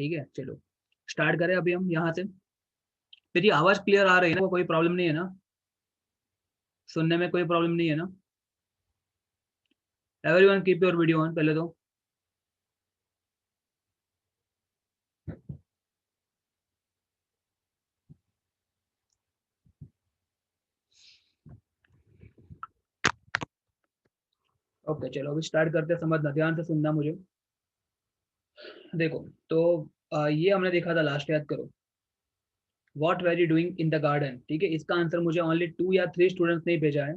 ठीक है, चलो स्टार्ट करें अभी हम यहाँ से। मेरी आवाज क्लियर आ रही है ना, कोई प्रॉब्लम नहीं है ना, सुनने में कोई प्रॉब्लम नहीं है ना? Everyone keep your video on पहले तो। ओके चलो अभी स्टार्ट करते हैं, समझना ध्यान से सुनना मुझे। देखो तो ये हमने देखा था लास्ट, याद करो। What were you doing in the garden, ठीक है, इसका आंसर मुझे ओनली 2 या 3 स्टूडेंट्स ने भेजा है।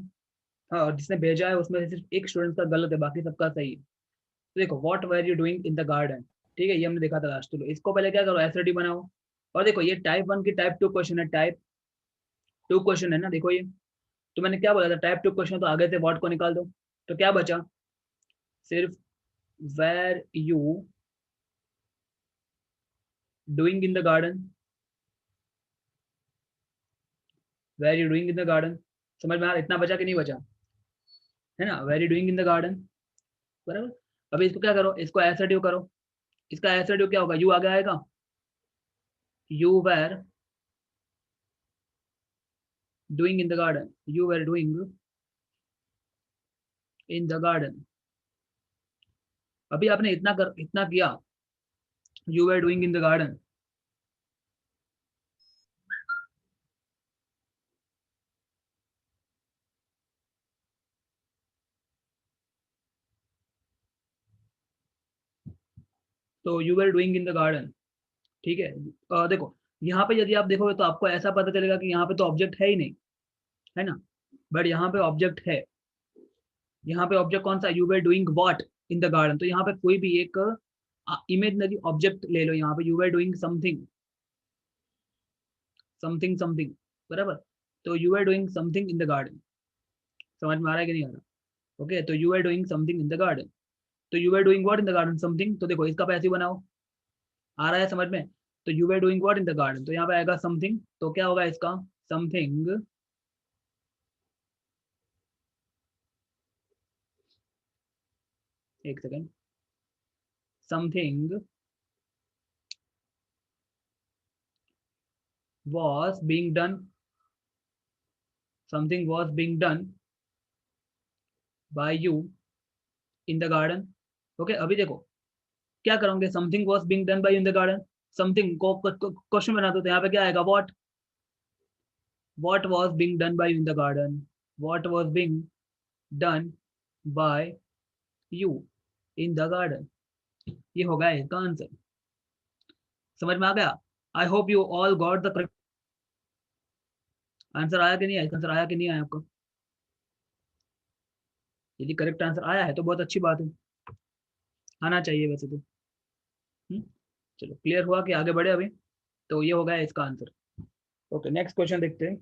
हाँ, और जिसने भेजा है उसमें से सिर्फ एक स्टूडेंट का गलत है, बाकी सबका सही है। तो देखो what were you doing in the garden, ठीक है, ये हमने देखा था लास्ट। तो इसको पहले क्या करो, एसरेडी बनाओ। और देखो ये टाइप 1 की टाइप 2 क्वेश्चन है, टाइप 2 क्वेश्चन है ना, देखो ये। तो मैंने क्या बोला था, टाइप 2 क्वेश्चन, तो आगे से व्हाट को निकाल दो। तो क्या बचा, सिर्फ were you doing in the garden, were you doing in the garden. समझ में आ रहा, इतना बचा कि नहीं बचा, है ना, were you doing in the garden, बराबर। अभी इसको क्या करो, इसको एसरेडी करो। इसका एसरेडी क्या होगा, यू आगे आएगा, you were doing in the garden, you were doing in the garden. अभी आपने इतना किया, you were doing in the garden. तो you were doing in the garden, ठीक है। देखो यहाँ पे यदि आप देखोगे तो आपको ऐसा पता चलेगा कि यहाँ पे तो ऑब्जेक्ट है ही नहीं, है ना, बट यहाँ पे ऑब्जेक्ट है। यहाँ पे ऑब्जेक्ट कौन सा, you were doing what in the garden. तो यहाँ पे कोई भी एक इमेजनरी ऑब्जेक्ट ले लो, यहाँ पे you were doing something something something, बराबर। तो you are doing something in the garden. समझ में आ रहा है कि नहीं आ रहा? ओके, तो you are doing something in the garden. तो you are doing what in the garden, something. तो देखो इसका पैसे बनाओ, आ रहा है समझ में। तो you are doing what in the garden, तो यहाँ पे आएगा समथिंग। तो क्या होगा इसका, समथिंग, एक second, something was being done, something was being done by you in the garden। Okay अभी देखो क्या करोगे, something was being done by you in the garden, something को क्वेश्चन बना दो, तो यहाँ पे क्या आएगा, what was being done by you in the garden, what was being done by you in the garden, ये होगा इसका आंसर। समझ में आ गया? आई hope you all got the correct answer. आया कि नहीं आया, आंसर आया कि नहीं आया आपका? यदि करेक्ट आंसर आया है तो बहुत अच्छी बात है, आना चाहिए वैसे तो। चलो क्लियर हुआ कि आगे बढ़े अभी? तो ये हो गया इसका आंसर। ओके नेक्स्ट क्वेश्चन देखते हैं,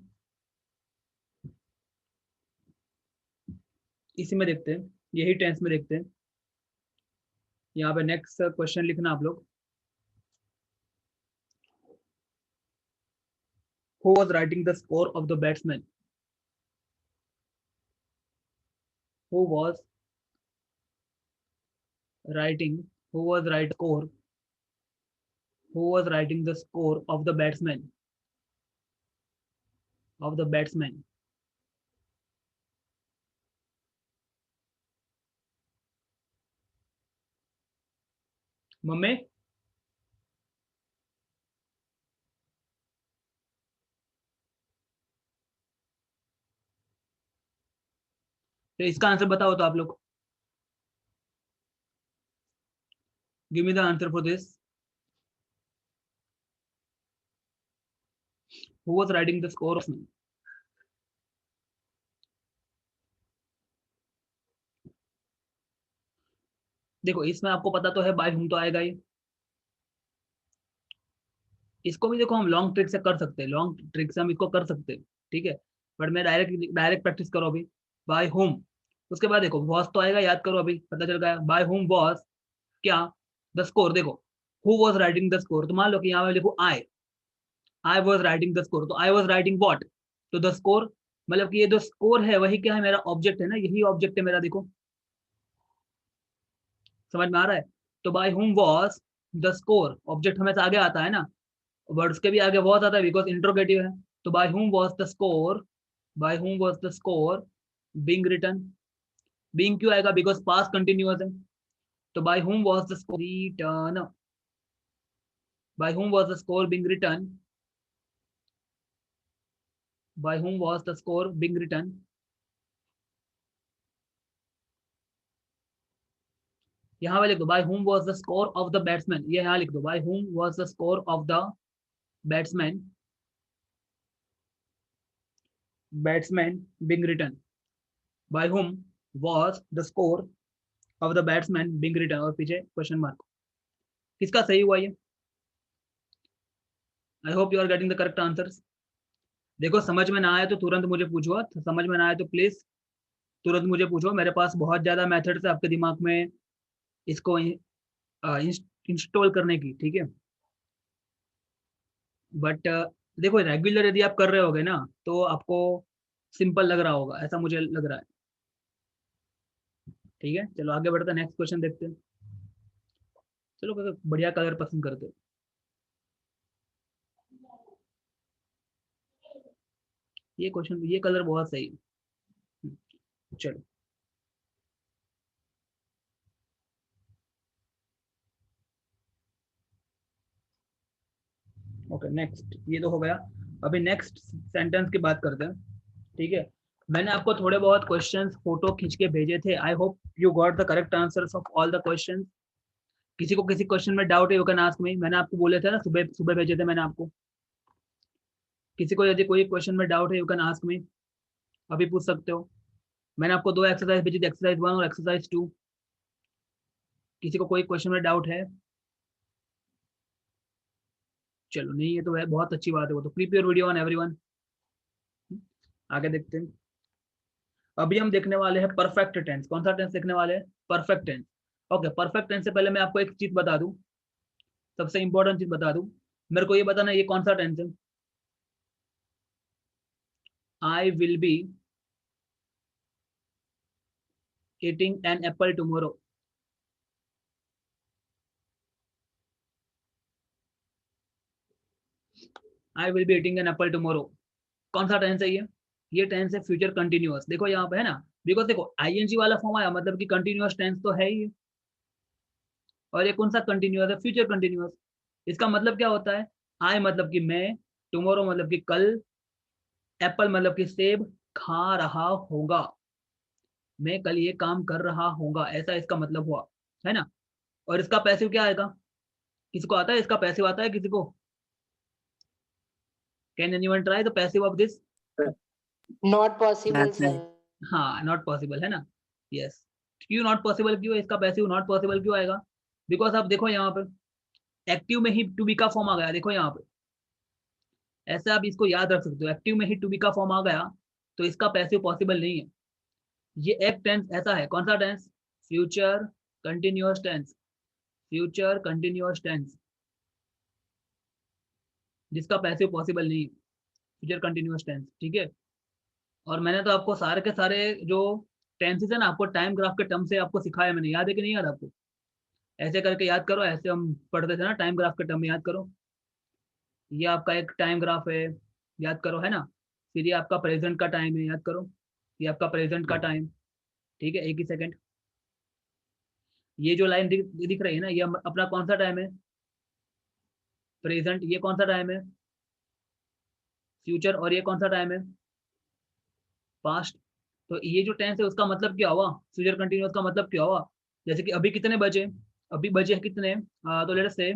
इसी में देखते हैं, यही टेंस में देखते हैं। यहाँ पे नेक्स्ट क्वेश्चन लिखना आप लोग। Who was writing the score of the batsman, who was writing, who was right score, who was writing the score of the batsman, of the batsman. Mummy, तो इसका आंसर बताओ तो आप लोग, give me the answer for this. Who was writing the score of, देखो इसमें आपको पता तो है बाय हुम तो आएगा ही। इसको भी देखो हम लॉन्ग ट्रिक से कर सकते हैं, लॉन्ग ट्रिक से हम इसको कर सकते हैं, ठीक है। बट मैं डायरेक्ट डायरेक्ट प्रैक्टिस करो अभी, बाय होम। उसके बाद देखो वॉस तो आएगा, याद करो अभी पता चल गया, बाय होम वॉस क्या, द स्कोर। देखो who was writing the score, तो मान लो कि यहाँ पे लिखो I was writing the score, तो आई वॉज राइटिंग वॉट, तो द स्कोर। मतलब कि ये जो स्कोर है वही क्या है, मेरा ऑब्जेक्ट है ना, यही ऑब्जेक्ट है मेरा, देखो समझ में आ रहा है। तो by whom was the score, object हमेशा आगे आता है ना, वर्ड्स के भी आगे बहुत आता है बिकॉज इंट्रोगेटिव है। तो by whom was the score, by whom was the score being written, being क्यों आएगा बिकॉज पास्ट कंटिन्यूअस है। तो by whom was the score written, by whom was the score being written, by whom was the score being written. यहाँ पे लिख दो by whom was the score of the batsman, ये यहाँ लिख दो by whom was the score of the batsman, batsman being written, by whom was the score of the batsman being written, और पीछे क्वेश्चन मार्क। किसका सही हुआ ये? I hope you are getting the correct answers. देखो समझ में ना आए तो तुरंत मुझे पूछो, समझ में ना आए तो प्लीज तुरंत मुझे पूछो, मेरे पास बहुत ज्यादा मेथड्स है आपके दिमाग में इसको इंस्टॉल करने की, ठीक है। बट देखो रेगुलर यदि आप कर रहे होगे ना तो आपको सिंपल लग रहा होगा, ऐसा मुझे लग रहा है। ठीक है, चलो आगे बढ़ते हैं, नेक्स्ट क्वेश्चन देखते हैं। चलो बढ़िया कलर पसंद करते हो, ये क्वेश्चन, ये कलर बहुत सही है। चलो ओके नेक्स्ट, ये तो हो गया। अभी नेक्स्ट सेंटेंस की बात करते हैं, ठीक है। मैंने आपको थोड़े बहुत क्वेश्चंस फोटो खींच के भेजे थे, आई hope you got the correct answers of all the questions. किसी को किसी क्वेश्चन में डाउट है यू कैन आस्क मी, मैंने आपको बोले थे ना, सुबह सुबह भेजे थे मैंने आपको। किसी को यदि कोई क्वेश्चन में डाउट है यू कैन आस्क मी, अभी पूछ सकते हो। मैंने आपको दो एक्सरसाइज भेजी थी, एक्सरसाइज 1 और एक्सरसाइज 2। किसी को कोई क्वेश्चन में डाउट है? चलो नहीं है तो है, बहुत अच्छी बात है, वो तो keep your video on everyone. आगे देखते हैं। अभी हम देखने वाले हैं परफेक्ट टेंस। कौन सा टेंस देखने वाले हैं? Perfect tense. Okay, perfect tense से पहले मैं आपको एक चीज बता दूं, सबसे इंपॉर्टेंट चीज बता दूं। मेरे को ये बताना ये कौन सा टेंस है। I will be eating an apple tomorrow. I will be eating an apple tomorrow, कौन सा टेंस है ये टेंस है फ्यूचर कंटिन्यूअस। देखो यहाँ पे है ना, बिकॉज देखो आईएनजी वाला फॉर्म आया मतलब कि कंटिन्यूअस टेंस तो है ही, और ये कौन सा कंटिन्यूअस है? Future continuous. इसका मतलब क्या होता है? आई मतलब कि मैं, टुमारो मतलब कि कल, एप्पल मतलब कि सेब खा रहा होगा, मैं कल ये काम कर रहा होगा, ऐसा इसका मतलब हुआ, है ना। और इसका पैसिव क्या आएगा? किसी को आता है इसका पैसिव? आता है किसी को? Can anyone try the passive of this? Not possible sir. हाँ नॉट पॉसिबल है ना, यस। क्यों नॉट पॉसिबल, क्यों इसका पैसिव नॉट पॉसिबल क्यों आएगा? बिकॉज आप देखो यहाँ पे एक्टिव में ही टू बी का फॉर्म आ गया, देखो यहाँ पे, ऐसे आप इसको याद रख सकते हो, एक्टिव में ही टू बी का फॉर्म आ गया तो इसका पैसिव पॉसिबल नहीं है। ये एक टेंस ऐसा है, कौन सा tense? Future continuous tense, future continuous tense, जिसका पैसिव पॉसिबल नहीं है, फ्यूचर कंटिन्यूअस टेंस, ठीक है। और मैंने तो आपको सारे के सारे जो टेंसेस है ना, आपको टाइम ग्राफ के टर्म से आपको सिखाया मैंने, याद है कि नहीं याद आपको? ऐसे करके याद करो, ऐसे हम पढ़ते थे ना, टाइम ग्राफ के टर्म में याद करो। ये आपका एक टाइम ग्राफ है, याद करो, है ना। फिर ये आपका प्रेजेंट का टाइम है, याद करो, ये आपका प्रेजेंट का टाइम, ठीक है। एक ही सेकंड, ये जो लाइन दिख रही है ना, ये अपना कौन सा टाइम है? प्रेजेंट। ये कौन सा टाइम है? फ्यूचर। और ये कौन सा टाइम है? पास्ट। तो ये जो टेंस है उसका मतलब क्या हुआ? फ्यूचर कंटिन्यूअस का मतलब क्या हुआ? जैसे कि अभी कितने बजे, अभी बजे हैं कितने, तो लेट अस से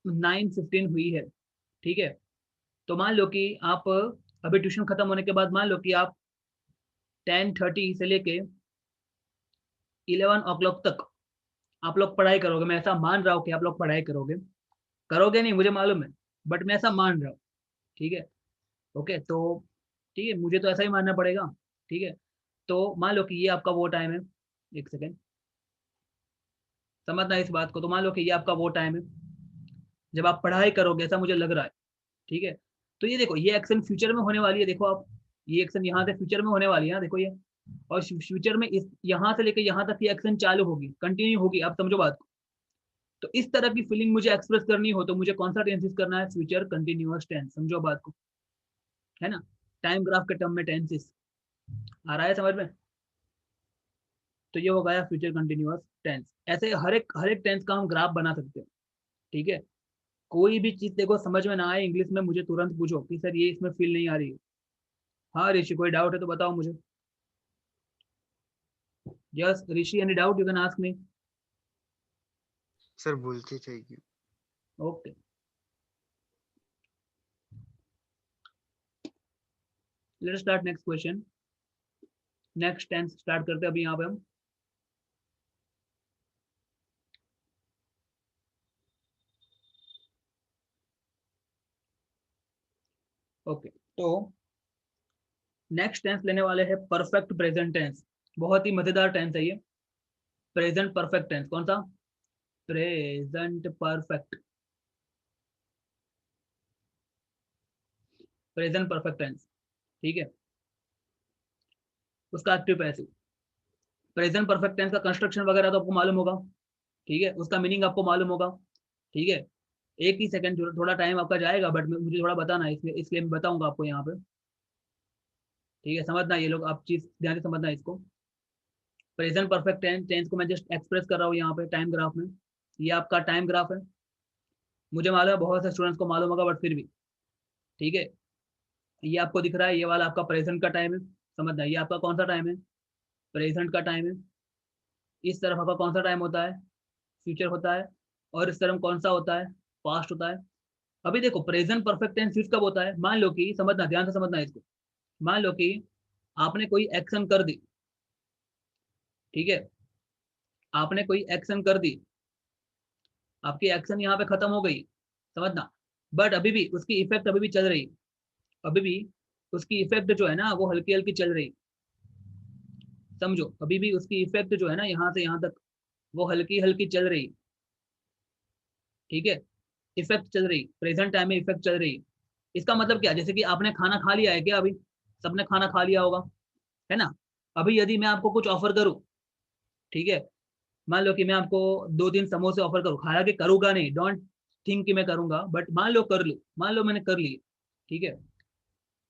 9:15 हुई है, ठीक है। तो मान लो कि आप अभी ट्यूशन खत्म होने के बाद मान लो कि आप 10:30 से लेके 11 o'clock तक आप लोग पढ़ाई करोगे, मैं ऐसा मान रहा हूँ कि आप लोग पढ़ाई करोगे, करोगे नहीं मुझे मालूम है, बट मैं ऐसा मान रहा हूँ, ठीक है। ओके तो ठीक है, मुझे तो ऐसा ही मानना पड़ेगा, ठीक है। तो मान लो कि ये आपका वो टाइम है, एक सेकेंड समझना इस बात को। तो मान लो कि ये आपका वो टाइम है जब आप पढ़ाई करोगे, ऐसा मुझे लग रहा है, ठीक है। तो ये देखो ये एक्शन फ्यूचर में होने वाली है, देखो आप, ये एक्शन यहाँ से फ्यूचर में होने वाली है, देखो ये। और फ्यूचर में इस यहाँ से लेकर यहाँ तक ये एक्शन चालू होगी, कंटिन्यू होगी, आप समझो बात को। तो इस तरह की फीलिंग मुझे एक्सप्रेस करनी हो तो मुझे कौन सा टेंस यूज करना है? Future continuous tense. समझो बात को, है ना? टाइम ग्राफ के टर्म में टेंसेस आ रहा है समझ में? तो ये हो गया फ्यूचर कंटिन्यूअस टेंस। ऐसे हर एक टेंस का हम ग्राफ बना सकते हैं, ठीक है? कोई भी चीज देखो समझ में ना आए इंग्लिश में, मुझे तुरंत पूछो कि सर ये इसमें फील नहीं आ रही है। हाँ ऋषि, कोई डाउट है तो बताओ मुझे। Yes Rishi, any doubt you can ask me. Sir बोलते चाहिए। Okay, let's start next question. Next tense start करते हैं अभी यहाँ पे हम। ओके, तो नेक्स्ट टेंस लेने वाले हैं परफेक्ट प्रेजेंट टेंस। बहुत ही मजेदार टेंस है ये, प्रेजेंट परफेक्ट टेंस। कौन सा? Present perfect, present perfect tense, ठीक है? उसका active passive. Present perfect tense का कंस्ट्रक्शन वगैरह तो आपको मालूम होगा, ठीक है? उसका मीनिंग आपको मालूम होगा, ठीक है? एक ही सेकंड, थोड़ा टाइम आपका जाएगा बट मुझे थोड़ा बताना है, इसलिए मैं बताऊंगा आपको यहाँ पे, ठीक है? समझना ये लोग, आप चीज ध्यान से समझना इसको। प्रेजेंट परफेक्ट टेंस को मैं जस्ट एक्सप्रेस कर रहा हूँ यहाँ पे टाइम ग्राफ में। ये आपका टाइम ग्राफ है। मुझे मालूम है बहुत से स्टूडेंट्स को मालूम होगा बट फिर भी, ठीक है? ये आपको दिख रहा है, ये वाला आपका प्रेजेंट का टाइम है। समझना, ये आपका कौन सा टाइम है? प्रेजेंट का टाइम है। इस तरफ आपका कौन सा टाइम होता है? फ्यूचर होता है। और इस तरफ कौन सा होता है? पास्ट होता है। अभी देखो प्रेजेंट परफेक्ट टेंस यूज कब होता है? मान लो कि, समझना ध्यान से समझना इसको, मान लो कि आपने कोई एक्शन कर दी, ठीक है? आपने कोई एक्शन कर दी, आपकी एक्शन यहाँ पे खत्म हो गई, समझना, बट अभी भी उसकी इफेक्ट अभी भी चल रही, अभी भी उसकी इफेक्ट जो है ना वो हल्की हल्की चल रही। समझो, अभी भी उसकी इफेक्ट जो है ना यहाँ से यहाँ तक वो हल्की हल्की चल रही, ठीक है? इफेक्ट चल रही, प्रेजेंट टाइम में इफेक्ट चल रही। इसका मतलब क्या? जैसे कि आपने खाना खा लिया है क्या? अभी सबने खाना खा लिया होगा, है ना? अभी यदि मैं आपको कुछ ऑफर करूं, ठीक है? मान लो कि मैं आपको 2 दिन समोसे ऑफर करूं, हालांकि करूंगा नहीं, डोंट थिंक कि मैं करूंगा, बट मान लो कर लूं, मान लो मैंने कर ली, ठीक है?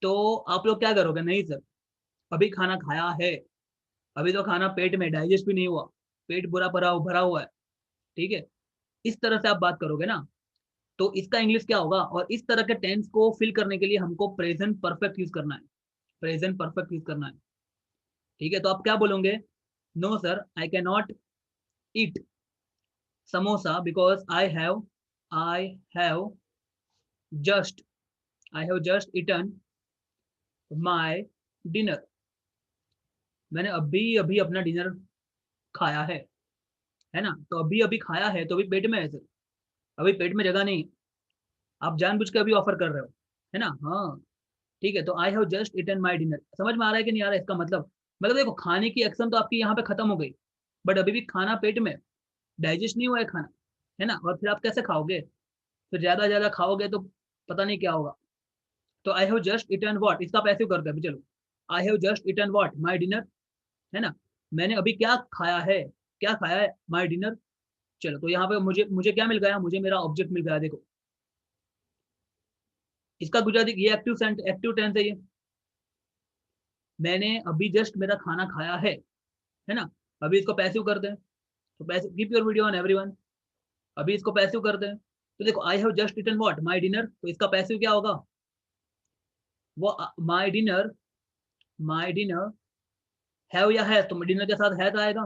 तो आप लोग क्या करोगे? नहीं सर, अभी खाना खाया है, अभी तो खाना पेट में डाइजेस्ट भी नहीं हुआ, पेट पूरा भरा भरा हुआ है, ठीक है? इस तरह से आप बात करोगे ना, तो इसका इंग्लिश क्या होगा? और इस तरह के टेंस को फिल करने के लिए हमको प्रेजेंट परफेक्ट यूज करना है, प्रेजेंट परफेक्ट यूज करना है, ठीक है? तो आप क्या बोलोगे? No sir, I can not eat samosa because I have just I have just eaten my dinner। मैंने अभी अभी अपना डिनर खाया है ना? तो अभी अभी खाया है तो अभी पेट में है सर, अभी पेट में जगह नहीं। आप जानबूझ के अभी ऑफर कर रहे हो, है ना? हाँ, ठीक है। तो I have just eaten my dinner, समझ में आ रहा है कि नहीं आ रहा है? इसका मतलब देखो खाने की एक्शन तो आपकी यहाँ पे खत्म हो गई, बट अभी भी खाना पेट में डाइजेस्ट नहीं हुआ है खाना, है ना? और फिर आप कैसे खाओगे? फिर ज्यादा खाओगे तो पता नहीं क्या होगा। तो I have just eaten what, इसका पैसिव करते हैं। चलो, I have just eaten what, my dinner, है ना? मैंने अभी क्या खाया है? क्या खाया है? My dinner. चलो, तो यहाँ पे मुझे मुझे क्या मिल गया? मुझे मेरा ऑब्जेक्ट मिल गया। देखो इसका गुजराती, ये एक्टिव टेंस है ये। मैंने अभी जस्ट मेरा खाना खाया है ना? अभी इसको पैसिव करते हैं, तो passive, keep your video on everyone. अभी इसको पैसिव करते हैं, तो देखो I have just eaten what, my dinner, तो इसका पैसिव क्या होगा? वो my dinner, my dinner have या है, तो डिनर के साथ है तो आएगा।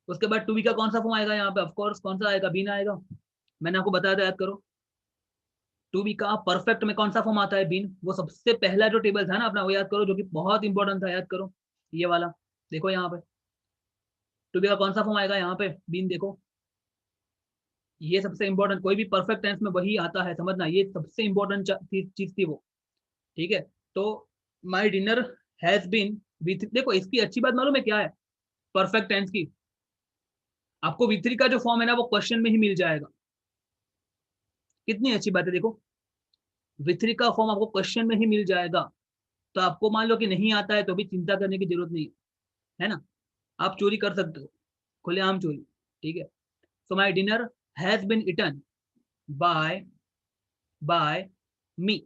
उसके बाद टू बी का कौन सा फॉर्म आएगा यहाँ पे? ऑफ कोर्स कौन सा आएगा? बीन आएगा। मैंने आपको बताया था, याद करो। टू बी का परफेक्ट में कौन सा फॉर्म आता है? बीन। वो सबसे पहला जो टेबल था ना अपना, वो याद करो, जो कि बहुत इंपॉर्टेंट था, याद करो ये वाला। देखो यहाँ पे टू बी का कौन सा फॉर्म आएगा यहाँ पे? बीन। देखो ये सबसे इंपॉर्टेंट, कोई भी परफेक्ट टेंस में वही आता है, समझना, ये सबसे इंपॉर्टेंट चीज थी वो, ठीक है? तो my dinner has been with, देखो इसकी अच्छी बात मालूम है क्या है परफेक्ट टेंस की? आपको V3 का जो फॉर्म है ना वो क्वेश्चन में ही मिल जाएगा। कितनी अच्छी बात है, देखो V3 का फॉर्म आपको क्वेश्चन में ही मिल जाएगा। तो आपको मान लो कि नहीं आता है तो भी चिंता करने की जरूरत नहीं है ना? आप चोरी कर सकते हो, खुलेआम चोरी, ठीक है? So my dinner has been eaten by me.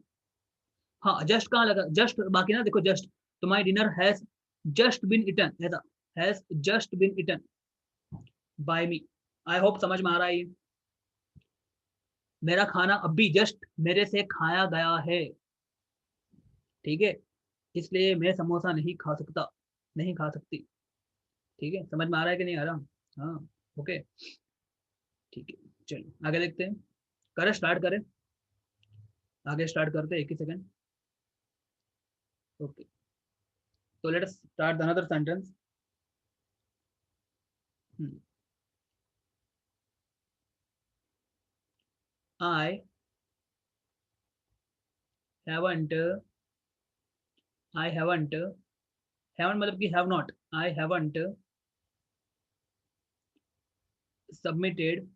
हाँ जस्ट कहाँ लगा, जस्ट बाकी ना, देखो जस्ट, तो my dinner has just been eaten, ऐसा, has just been eaten by me. I hope समझ में आ रहा है ये। मेरा खाना अभी जस्ट मेरे से खाया गया है, ठीक है, इसलिए मैं समोसा नहीं खा सकता, नहीं खा सकती। ठीक है, समझ में आ रहा है कि नहीं आ रहा? हाँ, ओके, ठीक है, चलो आगे देखते हैं। करें, स्टार्ट करें, आगे स्टार्ट करते हैं, एक ही सेकंड। ओके, तो let us start another sentence. I haven't, I haven't, haven't मतलब कि have not, I haven't submitted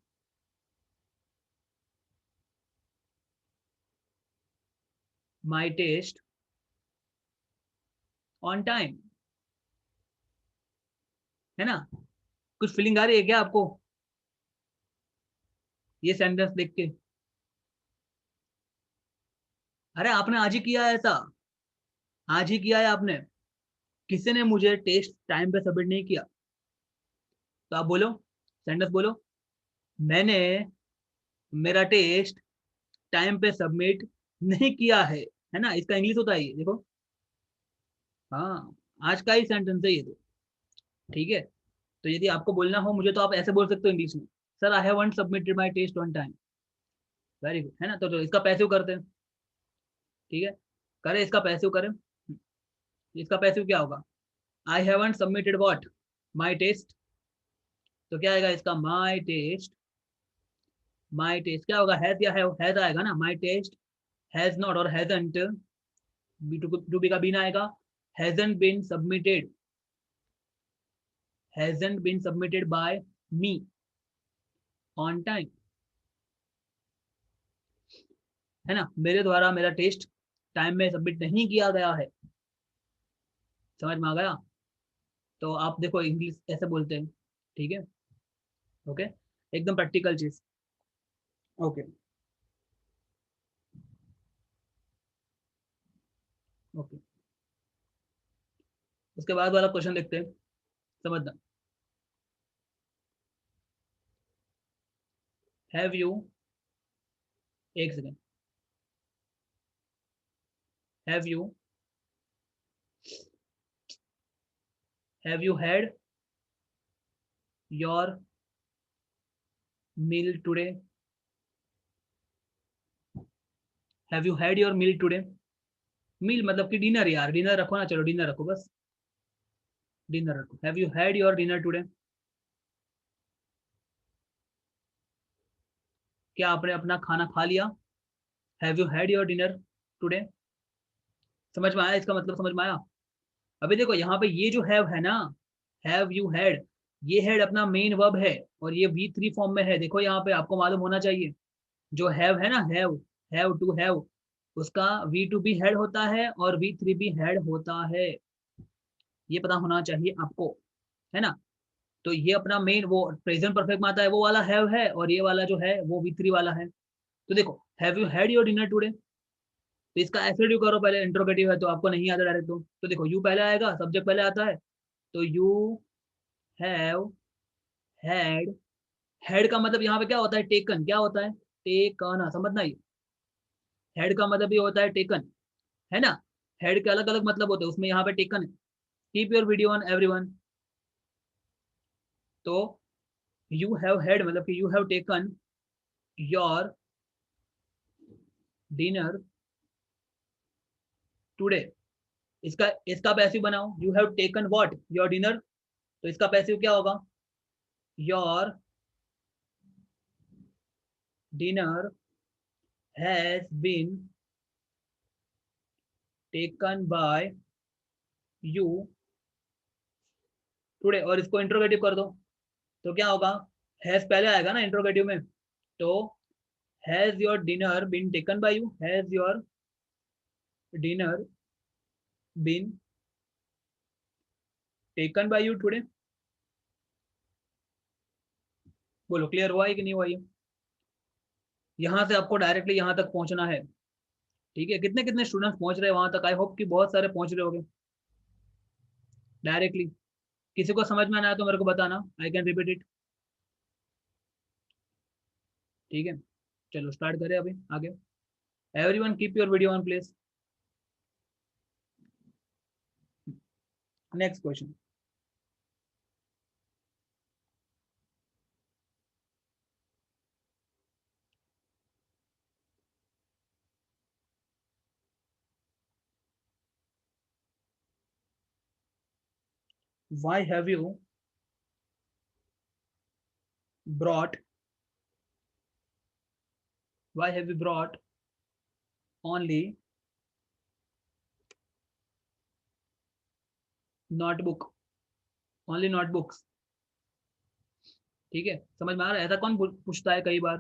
my test on time. है ना? कुछ फीलिंग आ रही है क्या आपको ये सेंटेंस देख के? अरे आपने आज ही किया है ऐसा, आज ही किया है आपने, किसी ने मुझे टेस्ट टाइम पे सबमिट नहीं किया। तो आप बोलो, सेंटेंस बोलो, मैंने मेरा टेस्ट टाइम पे सबमिट नहीं किया है ना? इसका इंग्लिश होता है ये, देखो। हाँ, आज का ही सेंटेंस है ये तो, ठीक है। तो यदि आपको बोलना हो मुझे, तो आप ऐसे बोल सकते हो इंग्लिश में, sir I haven't submitted my test on time. Very good, है ना? तो इसका पैसिव करते हैं, ठीक है, करें इसका पैसिव करें। इसका पैसिव क्या होगा? I haven't submitted what, my test. तो क्या आएगा इसका? माय टेस्ट, माय टेस्ट क्या होगा? हैज या हैज आएगा ना, माय टेस्ट हैज नॉट और हैजंट, बी टू बी का बी ना आएगा, hasn't been submitted, hasn't been submitted by me on time. है ना? मेरे द्वारा मेरा टेस्ट टाइम में सबमिट नहीं किया गया है। समझ में आ गया? तो आप देखो इंग्लिश ऐसे बोलते हैं, ठीक है, ओके, एकदम प्रैक्टिकल चीज। ओके, ओके, उसके बाद वाला क्वेश्चन देखते हैं, समझना। हैव यू, एक second, have you, have you had your meal today, have you had your meal today. Meal मतलब कि डिनर, यार डिनर रखो ना, चलो डिनर रखो, बस डिनर रखो। Have you had your dinner today, क्या आपने अपना खाना खा लिया? Have you had your dinner today. समझ में आया इसका मतलब? समझ में आया? अभी देखो यहाँ पे ये जो हैव है ना, हैव यू हैड, ये हैड अपना मेन वर्ब है और ये वी थ्री फॉर्म में है। देखो यहाँ पे आपको मालूम होना चाहिए, जो हैव है ना, हैव टू हैव, उसका वी टू बी हेड होता है और वी थ्री बी हेड होता है। ये पता होना चाहिए आपको, है ना? तो ये अपना मेन वो प्रेजेंट परफेक्ट में आता है, वो वाला हैव है, और ये वाला जो है वो वी थ्री वाला है। तो देखो, have you had your dinner today, तो इसका एसएडयू करो पहले, इंट्रोगेटिव है तो आपको नहीं आता डायरेक्ट। तो देखो यू पहले आएगा, सब्जेक्ट पहले आता है, तो यू हैव हैड, हैड का मतलब यहाँ पे क्या होता है? टेकन, क्या होता है? टेकन, समझना ये, हेड का मतलब ये होता है टेकन, है ना? हेड के अलग अलग मतलब होते हैं, उसमें यहाँ पे टेकन है। Keep your video on everyone. तो यू हैव हैड मतलब कि you have taken your dinner today. इसका इसका पैसिव बनाओ, you have taken what, your dinner. तो इसका पैसिव क्या होगा? Your dinner has been taken by you today, और इसको इंट्रोगेटिव कर दो, तो क्या होगा? हैज पहले आएगा ना इंट्रोगेटिव में, तो has your dinner been taken by you, has your dinner been taken by you today. बोलो क्लियर हुआ है कि नहीं हुआ ये? यहाँ से आपको डायरेक्टली यहाँ तक पहुंचना है, ठीक है। कितने कितने स्टूडेंट्स पहुंच रहे हैं वहां तक? आई होप कि बहुत सारे पहुंच रहे होंगे डायरेक्टली। किसी को समझ में आना है तो मेरे को बताना, आई कैन रिपीट इट, ठीक है। चलो स्टार्ट करें अभी आगे। Everyone keep your video on please. Next question, why have you brought why have you brought only notebook, only notebooks, ठीक है। समझ में आ रहा है? ऐसा कौन पूछता है? कई बार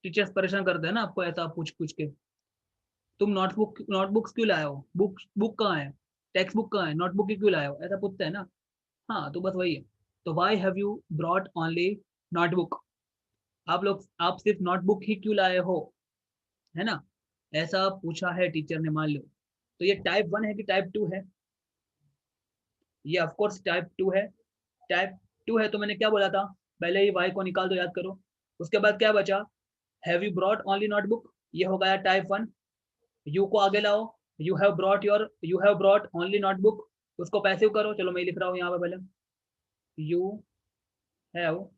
टीचर्स परेशान करते हैं ना आपको ऐसा पूछ पूछ के, तुम नोटबुक्स क्यों लाए हो, बुक बुक कहाँ है, टेक्स्ट बुक कहाँ है, नोटबुक क्यों लाए हो, ऐसा पूछते हैं ना। हाँ तो बस वही है। तो why have you brought only notebook, आप सिर्फ नोटबुक ही क्यों लाए हो, है ना, ऐसा पूछा है टीचर ने, मान लो। तो ये टाइप 1 है कि टाइप 2 है? ये ऑफकोर्स टाइप 2 है। टाइप 2 है तो मैंने क्या बोला था, पहले ही वाई को निकाल दो, याद करो। उसके बाद क्या बचा, have you brought only notebook, ये हो गया टाइप 1। यू को आगे लाओ, you have brought only notebook, उसको पैसिव करो। चलो मैं लिख रहा हूँ यहाँ पे पहले, you have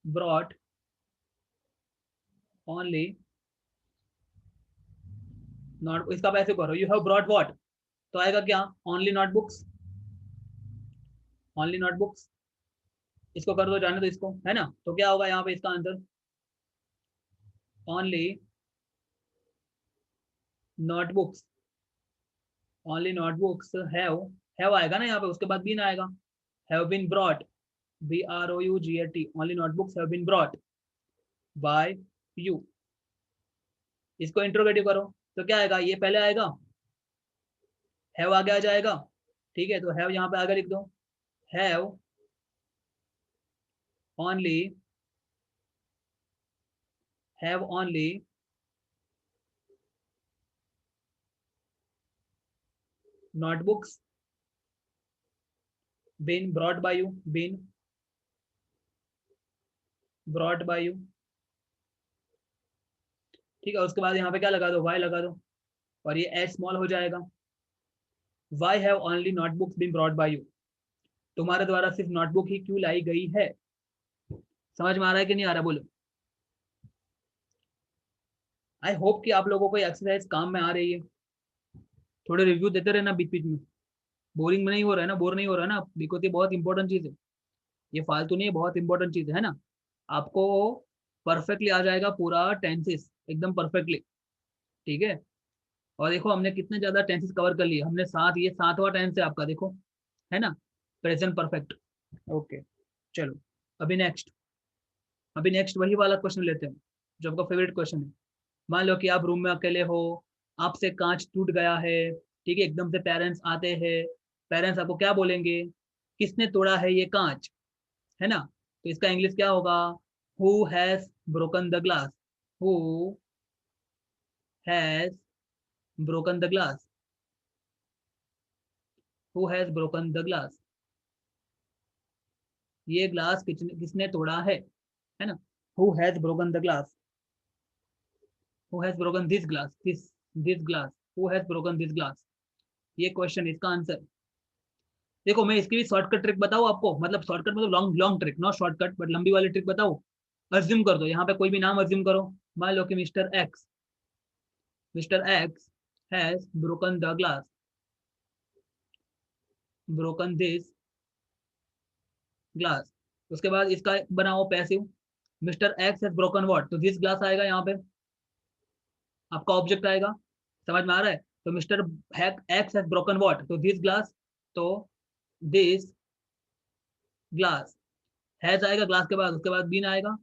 brought only note, इसका पैसिव करो, यू हैव ब्रॉट व्हाट, तो आएगा क्या, ओनली नोटबुक्स, ओनली नोटबुक्स। इसको कर दो, जाने दो इसको, है ना। तो क्या होगा यहाँ पे इसका answer, only notebooks, only notebooks have आएगा ना यहाँ पे, उसके बाद बीन आएगा, have been brought, BROUGHT, only notebooks have been brought by you. इसको इंट्रोगेटिव करो तो क्या आएगा, ये पहले आएगा, हैव आगे आ जाएगा, ठीक है। तो हैव यहाँ पे आगे लिख दो, have only, have only notebooks been brought by you, been brought by you, ठीक है। उसके बाद यहाँ पे क्या लगा दो, वाई लगा दो, और ये एच स्मॉल हो जाएगा। Why have only notebooks been brought by you, तुम्हारे द्वारा सिर्फ नोटबुक ही क्यों लाई गई है। समझ में आ रहा है कि नहीं आ रहा, बोलो। आई होप कि आप लोगों को एक्सरसाइज काम में आ रही है। थोड़े रिव्यू देते रहना बीच बीच में, बोरिंग में नहीं हो रहा है ना, बोर नहीं हो रहा है ना, बिकॉज ये बहुत इंपॉर्टेंट चीज है, ये फालतू नहीं है, बहुत इंपॉर्टेंट चीज है ना। आपको परफेक्टली आ जाएगा पूरा टेंसेस, एकदम परफेक्टली, ठीक है। और देखो हमने कितने ज्यादा टेंसेस कवर कर लिए हमने, सात, ये 7वां टेंस है आपका, देखो, है ना, प्रेजेंट परफेक्ट। ओके चलो, अभी नेक्स्ट, वही वाला क्वेश्चन लेते हैं जो आपका फेवरेट क्वेश्चन है। मान लो कि आप रूम में अकेले हो, आपसे कांच टूट गया है, ठीक है, एकदम से पेरेंट्स आते हैं, पेरेंट्स आपको क्या बोलेंगे, किसने तोड़ा है ये कांच, है ना। तो इसका इंग्लिश क्या होगा, who has broken the glass, who has broken the glass, who has broken the glass, ये ग्लास किसने तोड़ा है ना। Who has broken the glass, who has broken this glass, this glass, who has broken this glass, ये question, इसका answer. देखो मैं इसकी भी शॉर्टकट ट्रिक बताऊँ आपको, मतलब शॉर्टकट मतलब long long trick, not shortcut but लंबी वाली ट्रिक बताऊँ। अज्यूम कर दो, यहाँ पे कोई भी नाम अज्यूम करो, मान लो कि mister X has broken the glass, broken this glass. उसके बाद इसका बनाओ passive, mister X has broken what, तो दिस ग्लास आएगा यहाँ पे, आपका ऑब्जेक्ट आएगा। समझ में आ रहा है? तो mister X has broken what, तो दिस ग्लास, तो दिस ग्लास, हैज आएगा ग्लास के बाद, उसके बाद बीन आएगा,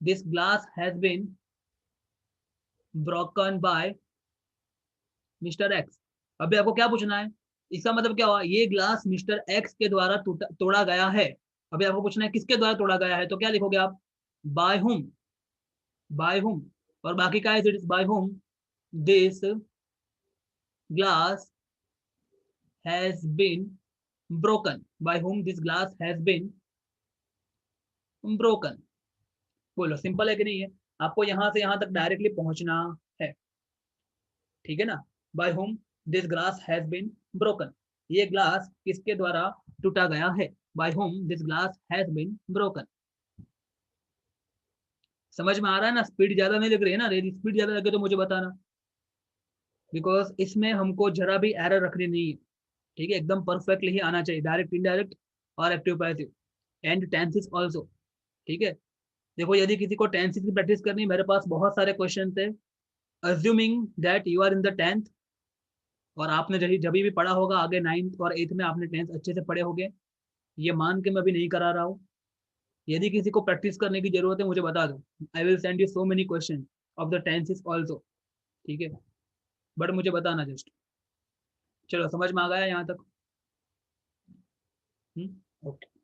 this glass has been broken by mister X. अभी आपको क्या पूछना है, इसका मतलब क्या हुआ, ये ग्लास मिस्टर एक्स के द्वारा तोड़ा गया है। अभी आपको पूछना है किसके द्वारा तोड़ा गया है, तो क्या लिखोगे आप, बाय हुम, बाय हुम, और बाकी का है it is by whom this glass has been broken, by whom this glass has been broken. बोलो सिंपल है कि नहीं है? आपको यहां से यहां तक डायरेक्टली पहुंचना है, ठीक है ना। By whom this glass has been broken, ये ग्लास किसके द्वारा टूटा गया है? By whom this glass has been broken. समझ में आ रहा है ना? स्पीड ज्यादा नहीं लग रही है ना? यदि स्पीड ज्यादा लगे तो मुझे बताना, बिकॉज इसमें हमको जरा भी एरर रखनी नहीं है, ठीक है, एकदम परफेक्टली ही आना चाहिए, डायरेक्ट इनडायरेक्ट और active passive and tenses also, ठीक है। देखो यदि किसी को टेंसेस की प्रैक्टिस करनी, मेरे पास बहुत सारे क्वेश्चन थे। Assuming that you are in the 10th और आपने जब भी पढ़ा होगा आगे 9th और 8th में आपने 10th अच्छे से पढ़े होंगे, ये मान के मैं अभी नहीं करा रहा हूँ। यदि किसी को प्रैक्टिस करने की जरूरत है मुझे बता दो, I will send you so many question of the tenses also, ठीक है, बट मुझे बताना जस्ट। चलो समझ में आ गया यहाँ तक? ओके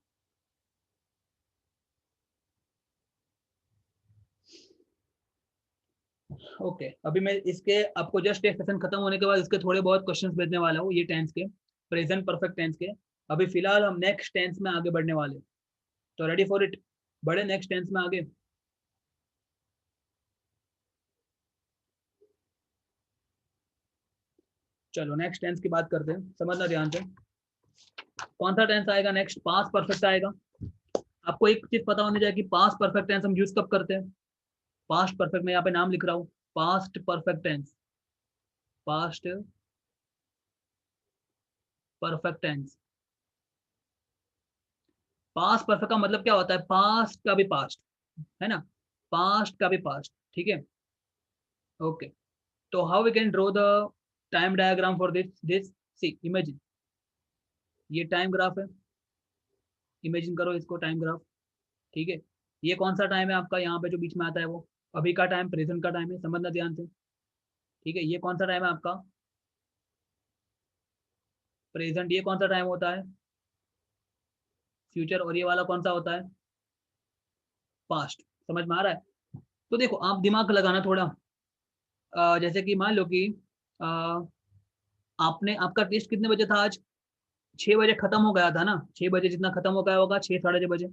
ओके, अभी मैं इसके आपको जस्ट एक सेशन खत्म होने के बाद इसके थोड़े बहुत क्वेश्चंस भेजने वाला हूँ, ये टेंस के, प्रेजेंट परफेक्ट टेंस के। अभी फिलहाल हम नेक्स्ट टेंस में आगे बढ़ने वाले, तो रेडी फॉर इट? बढ़े नेक्स्ट टेंस में आगे। चलो नेक्स्ट टेंस की बात करते हैं, समझना ध्यान से। कौन सा टेंस आएगा नेक्स्ट? पास्ट परफेक्ट आएगा। आपको एक चीज पता होनी चाहिए कि पास्ट परफेक्ट टेंस हम यूज कब करते हैं। पास्ट परफेक्ट में यहाँ पे नाम लिख रहा हूँ, past perfect tense, past perfect tense. Past perfect का मतलब क्या होता है? पास्ट का भी पास्ट, है ना, पास्ट का भी पास्ट, ठीक है। ओके, तो how we can draw the time diagram for this see imagine, ये टाइम ग्राफ है, इमेजिन करो इसको टाइम ग्राफ, ठीक है। ये कौन सा टाइम है आपका? यहाँ पे जो बीच में आता है वो अभी का टाइम, प्रेजेंट का टाइम है, समझना ध्यान से, ठीक है। ये कौन सा टाइम है आपका? प्रेजेंट। ये कौन सा टाइम होता है? फ्यूचर। और ये वाला कौन सा होता है? पास्ट। समझ में आ रहा है? तो देखो आप दिमाग लगाना थोड़ा, जैसे कि मान लो कि अ, आपने, आपका टेस्ट कितने बजे था आज? 6 बजे खत्म हो गया था ना, 6 बजे जितना खत्म हो गया होगा, 6 साढ़े 6 बजे।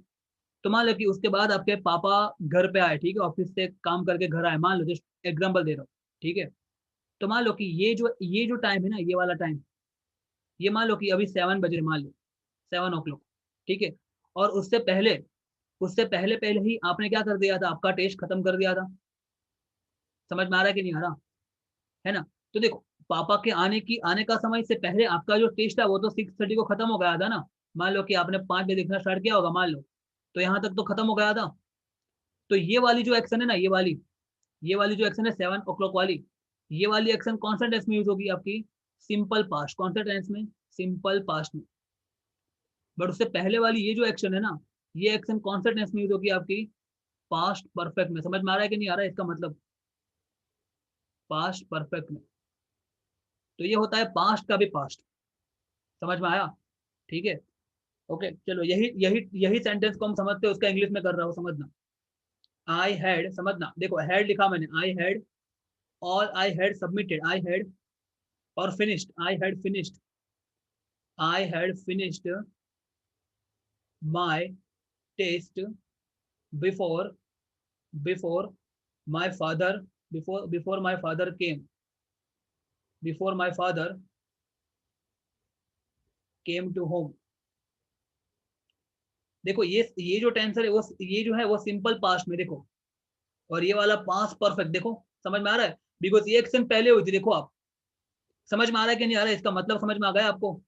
तो मान लो कि उसके बाद आपके पापा घर पे आए, ठीक है, ऑफिस से काम करके घर आए, मान लो, जस्ट एग्जाम्पल दे रहा हूँ, ठीक है। तो मान लो कि ये जो टाइम है ना, ये वाला टाइम, ये मान लो कि अभी 7 बजे, मान लो 7 o'clock, ठीक है। और उससे पहले पहले ही आपने क्या कर दिया था? आपका टेस्ट खत्म कर दिया था। समझ में आ रहा है कि नहीं आ रहा? है ना? तो देखो, पापा के आने का समय से पहले आपका जो टेस्ट है वो तो 6:30 को खत्म हो गया था ना। मान लो कि आपने 5 बजे देखना स्टार्ट किया होगा, मान लो, तो यहाँ तक तो खत्म हो गया था। तो ये वाली जो एक्शन है ना, ये वाली जो एक्शन है 7 o'clock वाली, ये वाली एक्शन कौन सा टेंस में यूज होगी आपकी? Simple past. कौन सा टेंस में? सिंपल पास्ट में। बट उससे पहले वाली ये जो एक्शन है ना, ये एक्शन कौन सा टेंस में यूज होगी आपकी? पास्ट परफेक्ट में। समझ में आ रहा है कि नहीं आ रहा है इसका मतलब? पास्ट परफेक्ट में। तो ये होता है पास्ट का भी पास्ट। समझ में आया? ठीक है, ओके। चलो यही यही यही सेंटेंस को हम समझते हैं, उसका इंग्लिश में कर रहा हूँ, समझना। आई हैड, समझना, देखो हैड लिखा मैंने, I had, all I had submitted, I had, और finished, I had finished, I had finished my test before before my father, before my father came, before my father came to home. देखो ये जो tensor है वो, ये जो है वो सिंपल पास्ट में, देखो, और ये वाला पास्ट परफेक्ट, देखो समझ में आ रहा है? बिकॉज ये एक्शन पहले हुई थी, देखो आप। समझ में आ रहा है कि नहीं आ रहा है? इसका मतलब समझ में आ गया आपको?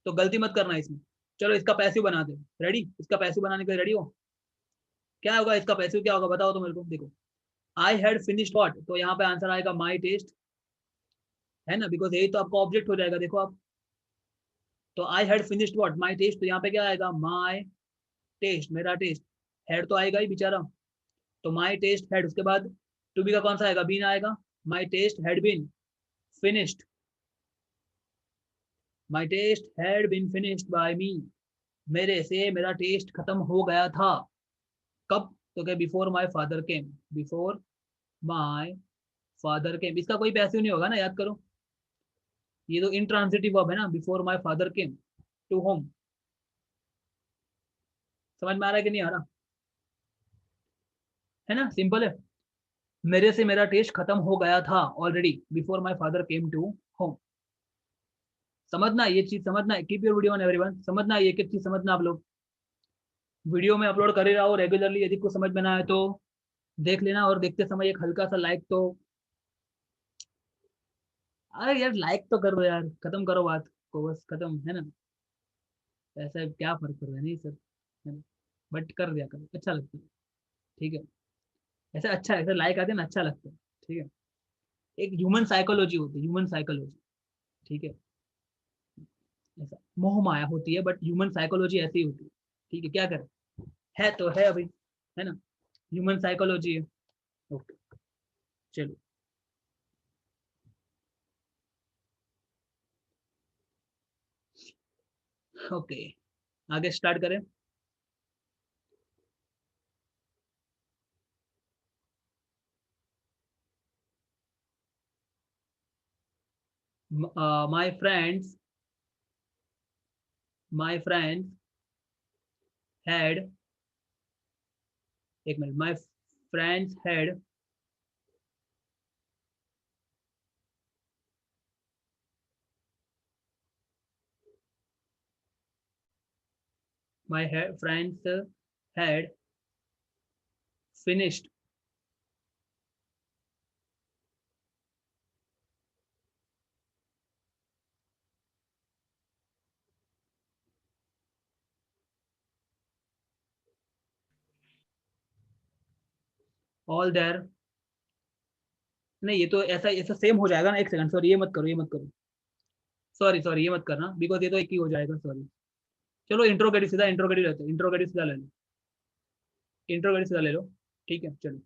तो गलती मत करना इसमें। चलो इसका पैसिव बना दे, रेडी? इसका पैसिव बनाने के लिए रेडी हो? क्या होगा इसका पैसिव, क्या होगा बताओ तो मेरे को। देखो, आई हैड फिनिश्ड व्हाट, तो यहाँ पे आंसर आएगा माई टेस्ट, है ना, बिकॉज यही तो आपका ऑब्जेक्ट हो जाएगा, देखो आप। तो I had finished what, my test, तो यहाँ पे क्या आएगा? माई टेस्ट, मेरा टेस्ट। हेड तो आएगा ही बेचारा, तो माई टेस्ट हेड, उसके बाद टू बी का कौन सा आएगा? बीन आएगा। My test had been finished, my test had been finished by me, मेरे से मेरा टेस्ट खत्म हो गया था। कब? तो क्या before my father came, before my father केम, इसका कोई पैसिव नहीं होगा ना, याद करो। ये तो इंट्रांसिटिव वर्ब है ना, before my father came to home. समझ में आ रहा है कि नहीं आ रहा है ना, सिंपल है। मेरे से मेरा टेस्ट खत्म हो गया था already, before my father came to home. समझना ये चीज, समझना, keep your video on everyone, समझना ये एक चीज, समझना आप लोग। वीडियो में अपलोड कर ही रहा हो रेगुलरली, यदि कुछ समझ में ना आए तो देख लेना, और देखते समय एक हल्का सा लाइक तो, अरे यार लाइक तो कर दो यार, खत्म करो बात को, बस खत्म है ना। ऐसा क्या फर्क पड़ रहा है, नहीं सर, है ना, बट कर दिया करो, अच्छा लगता है। ठीक है, ऐसा अच्छा, ऐसा लाइक आते हैं ना, अच्छा लगता है। ठीक है, एक ह्यूमन साइकोलॉजी होती है, ह्यूमन साइकोलॉजी। ठीक है, ऐसा मोह माया होती है, बट ह्यूमन साइकोलॉजी ऐसी होती है। ठीक है, क्या करें, है तो है अभी, है ना, ह्यूमन साइकोलॉजी है। ओके, चलो। ओके, आगे स्टार्ट करें। माय फ्रेंड्स हैड, एक minute, my friends had, my friends had finished all there, नहीं ये तो ऐसा ऐसा सेम हो जाएगा ना, एक सेकंड, सॉरी, ये मत करो, ये मत करो, सॉरी सॉरी, ये मत करना, बिकॉज ये तो एक ही हो जाएगा, सॉरी। चलो इंट्रोगेटिव, सीधा इंट्रोगेटिव रहते हैं, इंट्रोगेटिव सीधा ले लो, इंट्रोगेटिव सीधा ले लो। ठीक है, चलो।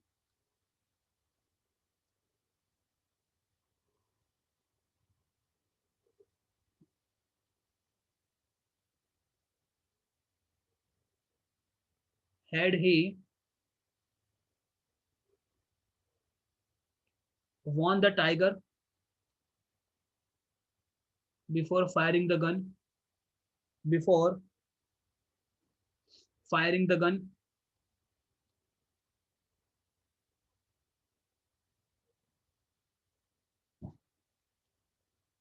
Had he won the tiger before firing the gun, before firing the gun,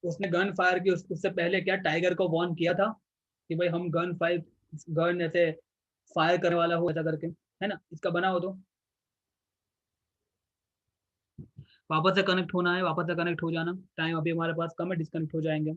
उसने गन फायर की, उससे पहले क्या टाइगर को वॉर्न किया था कि भाई हम गन फायर, गन ऐसे फायर करने वाला हो, ऐसा करके, है ना, इसका बना हो तो वापस से कनेक्ट होना है, वापस से कनेक्ट हो जाना, टाइम अभी हमारे पास कम है, डिस्कनेक्ट हो जाएंगे।